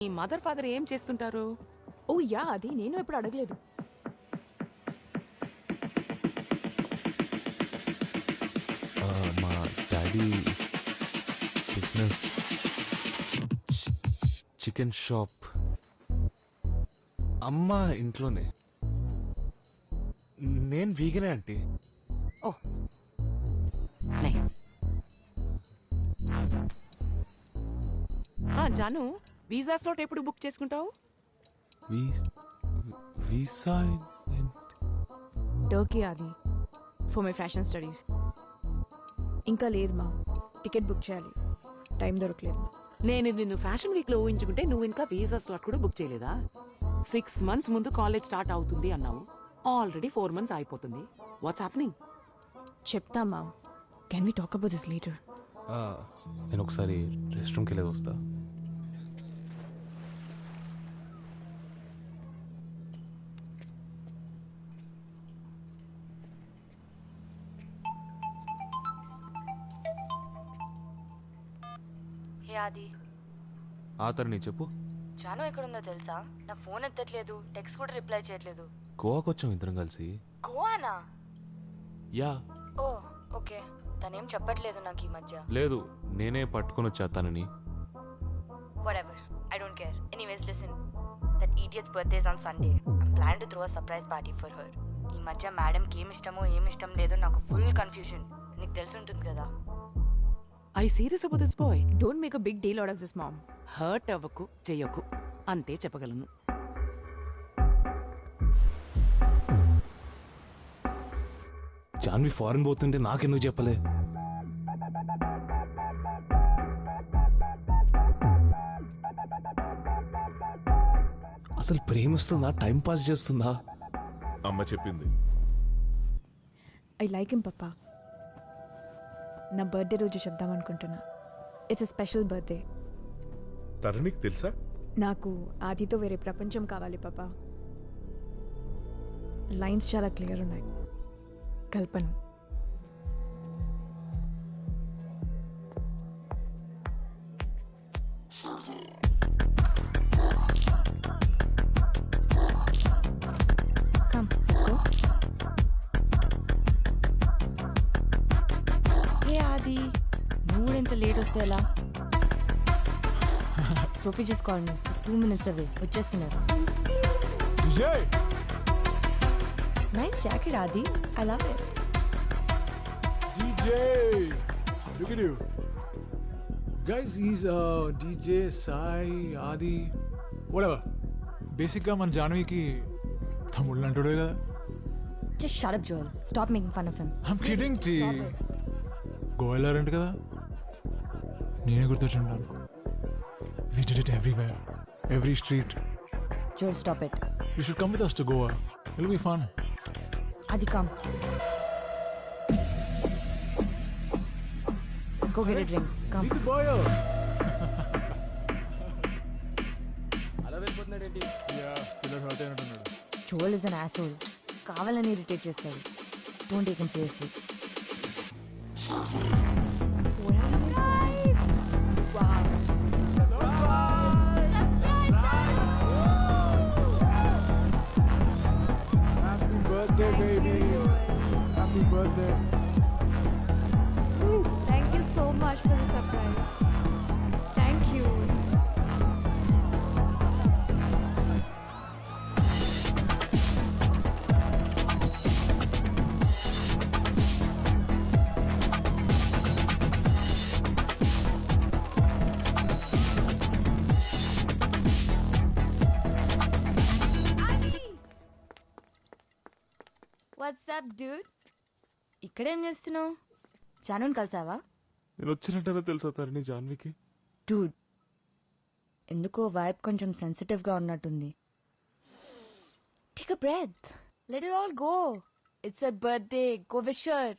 మీ mother father ఏం చేస్తుంటారు? ఓ yeah, అది నేను ఎప్పుడు అడగలేదు. మా డాడీ బిజినెస్ చికెన్ షాప్. అమ్మ ఇంట్లోనే. నేను వీగనే ఆంటీ. ఓ నైస్. జాను, వీసా స్లాట్ ఎప్పుడు బుక్ చేసుకుంటావు? వీసా టర్కీ అది ఫర్ మై ఫ్యాషన్ స్టడీస్. ఇంకా లేదు మా, టికెట్ బుక్ చేయాలి, టైం దొరకలేదు. నేను నిన్ను ఫ్యాషన్ వీక్ లో ఊహించుకుంటే నువ్వు ఇంకా వీసా స్లాట్ కూడా బుక్ చేయలేదా? 6 months ముందు కాలేజ్ స్టార్ట్ అవుతుంది అన్నావు. ఆల్రెడీ 4 months అయిపోతుంది. What's happening? చెప్తా మా, can we talk about this later? నేను ఒకసారి రెస్ట్ రూమ్కి వెళ్ళేది వస్తా. హే ఆది. నీ చెప్పు. జాను ఎక్కడుందో తెలుసా? నా ఫోన్ ఎత్తట్లేదు, టెక్స్ట్ కూడా రిప్లై చేయట్లేదు. గోవాకి వచ్చాం ఇద్దరం కలిసి. గోవానా? యా. ఓ ఓకే. తనేం చెప్పట్లేదు నాకు ఈ మధ్య. లేదు, నేనే పట్టుకొని వచ్చా తనని. Whatever, I don't care. Anyways, listen. That idiot's birthday is on Sunday. I'm planning to throw a surprise party for her. ఈ మధ్య మేడంకి ఏమి ఇష్టమో ఏమి ఇష్టం లేదో నాకు ఫుల్ కన్ఫ్యూజన్. నీకు తెలిసి ఉంటుంది కదా. I serious about this boy. Don't make a big deal out of this mom. Hurt అవ్వకు, చెయ్యకు, అంతే చెప్పగలను. జాన్వి ఫారెన్ పోతుంటే నాకెందుకు చెప్పలే? అసలు ప్రేమిస్తుందా, టైం పాస్ చేస్తుందా? అమ్మ చెప్పింది. ఐ లైక్ హిమ్ పప్పా. నా బర్త్డే రోజు చెప్దాం అనుకుంటున్నా. It's a special birthday. తరుణికి తెలుసా? నాకు ఆదితో వేరే ప్రపంచం కావాలి పాపా. లైన్స్ చాలా క్లియర్ ఉన్నాయి. కల్పను. Come, let's go. హే ఆది, నువ్వు ఎంత లేట్ వస్తే ఎలా? సోఫీ చేసుకోవాలి. 2 minutes అవే వచ్చేస్తున్నారు. నైస్ జాకెట్ ఆది, I love it. DJ, look at you. Guys, he's DJ, Sai, Adi, whatever. బేసిక్గా మన జాన్వీకి తమ్ముళ్ళు అంటాడే కదా. Just shut up, Joel. Stop making fun of him. I'm kidding, T. Goa వెళ్ళారంట కదా, నేనే గుర్తొచ్చుంటాను. We did it everywhere, every street. Joel, stop it. You should come with us to Goa. It'll be fun. Adi, come. Let's go get a drink. Come. Meet the boy. Yeah, పిల్లడు hurt అయినట్టున్నాడు. Joel is an asshole. కావాలని irritate చేస్తాడు. Don't take him seriously. Happy birthday, baby. Happy birthday. Thank you so much for the surprise. Thank you. What's up, dude? ఇక్కడేం చేస్తున్నావు? జానుని కలిసావా? నేను వచ్చినట్టనే తెలుసా తరుణి జాన్వికి? Dude, ఎందుకో vibe కొంచెం సెన్సిటివ్గా ఉన్నట్టుంది. Take a breath. Let it all go. It's a birthday. Go wish her.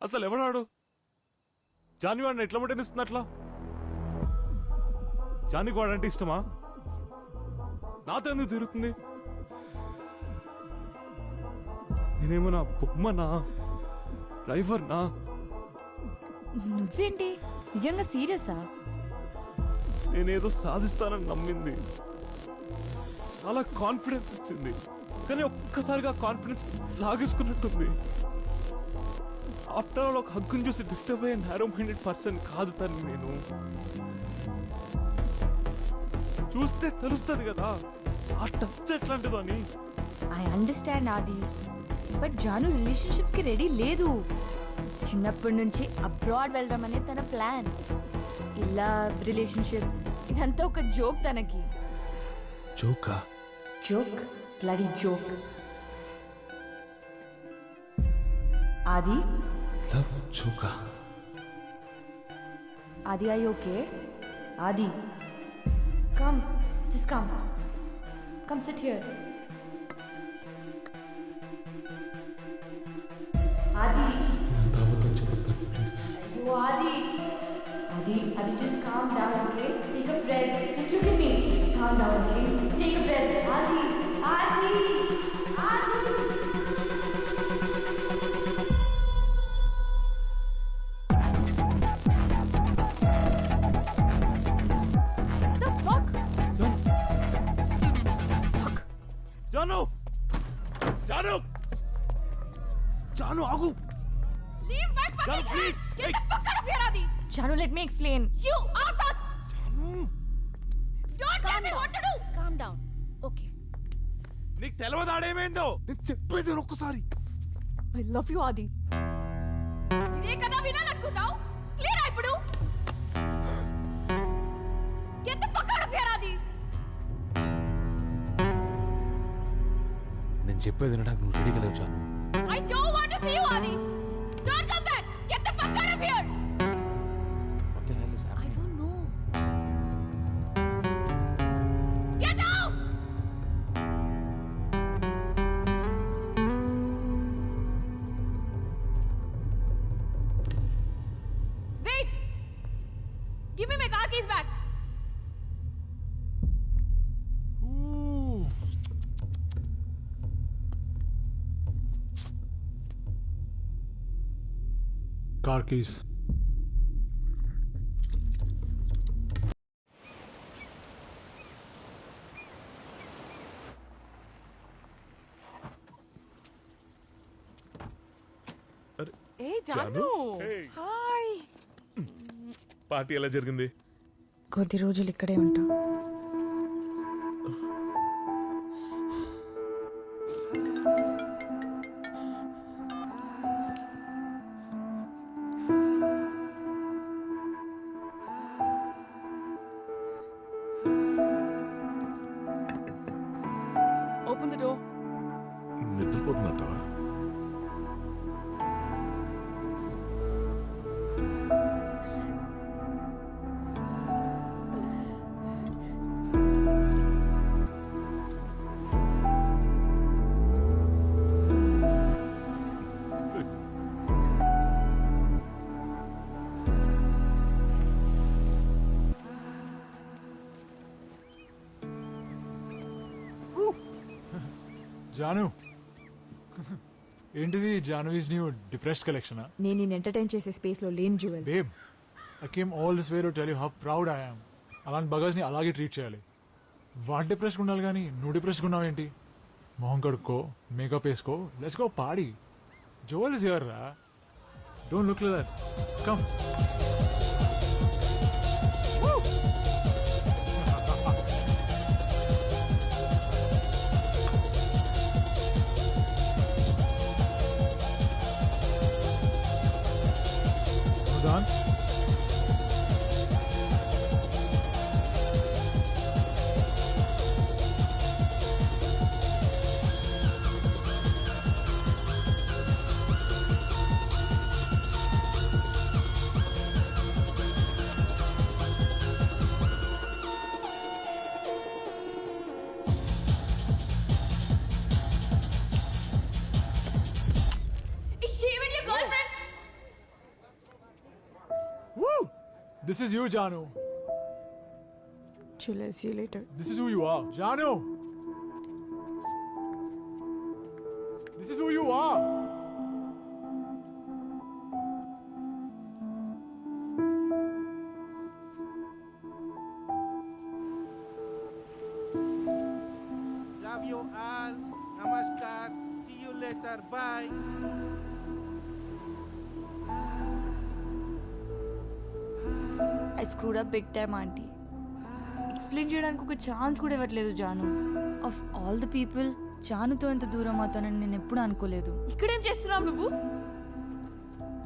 అసలు ఎవడాడు? జాన్వి వాడిని ఎట్లా ముట్టనిస్తుంది అట్లా? జాన్వికి వాడంటే ఇష్టమా? నాతో ఎందుకు తిరుగుతుంది? నేనేమన్నా బొమ్మనా, డ్రైవర్నా? నువ్వేంటి నిజంగా సీరియసా? నేనేదో సాధిస్తానని నమ్మింది, చాలా కాన్ఫిడెన్స్ ఇచ్చింది. కానీ ఒక్కసారిగా కాన్ఫిడెన్స్ లాగేసుకున్నట్టుంది. ఆఫ్టర్ ఆల్ ఒక హక్కుని చూసి డిస్టర్బ్ అయ్యే నారో మైండెడ్ పర్సన్ కాదు తను. నేను చూస్తే తెలుస్తుంది కదా ఆ టచ్ ఎట్లాంటిదో అని. ఐ అండర్స్టాండ్ ఆది, బట్ జాను రిలేషన్షిప్స్ కి రెడీ లేదు. చిన్నప్పటి నుంచి అబ్రాడ్ వెళ్దాం అనేది తన ప్లాన్. ఇలా రిలేషన్షిప్స్ ఇదంతా ఒక జోక్ తనకి. జోకా? Joke, bloody joke. Aadi, love జోకా? Aadi I okay? Aadi, come, just come, come sit here. Aadi, అయ్యో ఆది, ఆది just calm down, okay? Take a breath. Just look at me. Calm down, okay? Just take a breath. Adi. The fuck? Janu, Janu, Janu ఆగు. Leave my fucking Janu, please. hands! Get the fuck out of here, Adi! Janu, let me explain. You out first! Don't tell me what to do! Calm down. Okay. నీకు తెలవదాడేమైందో నేను చెప్పేది ఒక్కసారి. I love you ఆది. ఇదే కదా వినాలనుకున్నావు? Clear ఇప్పుడు? Get the fuck out of here, Adi! నేను చెప్పేది వినడానికి నువ్వు రెడీగా లేవు చాలు. I don't want to see you, Adi! Don't come back! Get the fuck out of here! What the hell is I happening? don't know. Get out! Wait! Give me my car keys back! Car keys. ఏ Janu, Hey. Hi. Party ఎలా జరిగింది? కొద్ది రోజులు ఇక్కడే ఉంటా. Open the door. నిద్రపోతున్నట్టవా? జాను, ఏంటిది జానువీస్ న్యూ డిప్రెస్డ్ కలెక్షనా? నేను నేను ఎంటర్టైన్ చేసే స్పేస్లో లేని jewel. Babe, I came all this way to tell you how proud I am. అలాంటి బగర్స్ని అలాగే ట్రీట్ చేయాలి. వాడు డిప్రెస్డ్గా ఉండాలి కానీ నువ్వు డిప్రెస్డ్గా ఉన్నావేంటి? మొహం కడుక్కో, మేకప్ వేసుకో, let's go party. Joel is here రా. Don't look like that. Come. Dance. Is she even your girlfriend? Woo! This is you, Janu. Chill, I'll see you later. This is who you are. Janu! This is who you are. Love you all. Namaskar. See you later. Bye. I screwed up big time aunty. Explain చేయడానికి ఒక chance కూడా ఇవ్వట్లేదు Janu. Of all the people జానుతో ఎంత దూరం అవుతానని నేను ఎప్పుడు అనుకోలేదు. ఇక్కడేం చేస్తున్నావు నువ్వు?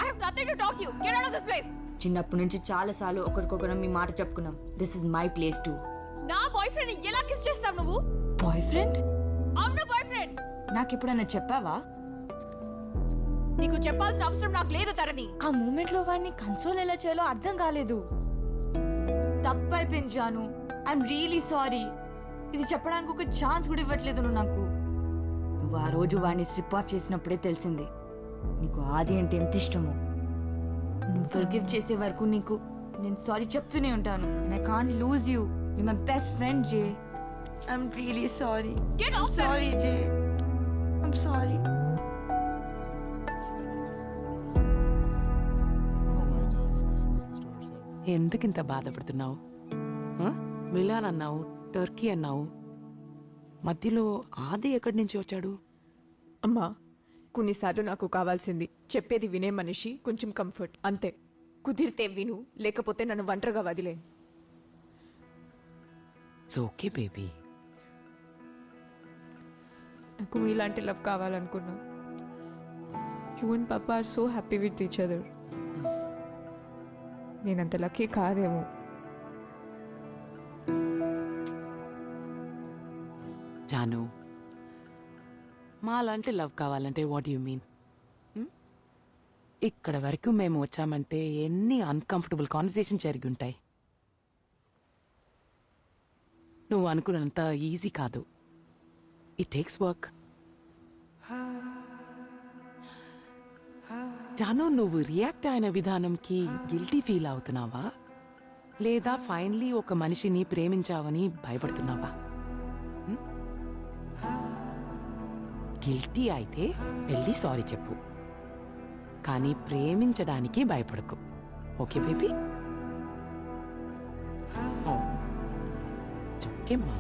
I have nothing to talk to you. Get out of this place. చిన్నప్పటి నుంచి చాలా సార్లు ఒకరికొకరం మీ మాట చెప్పుకున్నాం. This is my place to. నా బాయ్ ఫ్రెండ్ ఎలా కిస్ చేస్తావు నువ్వు? Boy friend? అవును బాయ్ ఫ్రెండ్. నాకెప్పుడైనా చెప్పావా? నీకు చెప్పాల్సిన అవసరం నాకు లేదు తరణి. ఆ మూమెంట్ లో వాడిని కన్సోల్ ఎలా చేయాలో అర్థం కాలేదు. తప్పైపోయింది జాను. I'm really sorry. ఇది చెప్పడానికి ఒక ఛాన్స్ కూడా ఇవ్వట్లేదు నువ్వు నాకు. నువ్వు ఆ రోజు వాడిని స్ట్రిప్ ఆఫ్ చేసినప్పుడే తెలిసింది నీకు ఆది అంటే ఎంత ఇష్టమో. నువ్వు ఫర్గివ్ చేసే వరకు నీకు నేను సారీ చెప్తూనే ఉంటాను. And I can't lose you. You my best friend J. I'm really sorry. Get out. Sorry J. I'm sorry. ఎందుకింత బాధపడుతున్నావు? మిలాన్ అన్నావు, టర్కీ అన్నావు, మధ్యలో ఆది ఎక్కడి నుంచి వచ్చాడు? అమ్మా, కొన్నిసార్లు నాకు కావాల్సింది చెప్పేది వినే మనిషి, కొంచెం కంఫర్ట్, అంతే. కుదిరితే విను, లేకపోతే నన్ను ఒంటరిగా వదిలే. It's okay baby. నాకు మీలాంటి లవ్ కావాలనుకున్నా. యూ అండ్ పాపా are so happy with each other. నేనంత లక్కీ కాదేమో. జాను, మాలాంటి లవ్ కావాలంటే వాట్ యు మీన్? ఇక్కడ వరకు మేము వచ్చామంటే ఎన్ని అన్కంఫర్టబుల్ కాన్వర్సేషన్ జరిగి ఉంటాయి. నువ్వు అనుకున్నంత ఈజీ కాదు. It takes work. జాను, నువ్వు రియాక్ట్ అయిన విధానంకి గిల్టీ ఫీల్ అవుతున్నావా, లేదా ఫైనలీ ఒక మనిషిని ప్రేమించావని భయపడుతున్నావా? గిల్టీ అయితే వెళ్ళి సారీ చెప్పు, కానీ ప్రేమించడానికి భయపడకు. Okay baby? ఓకే మా.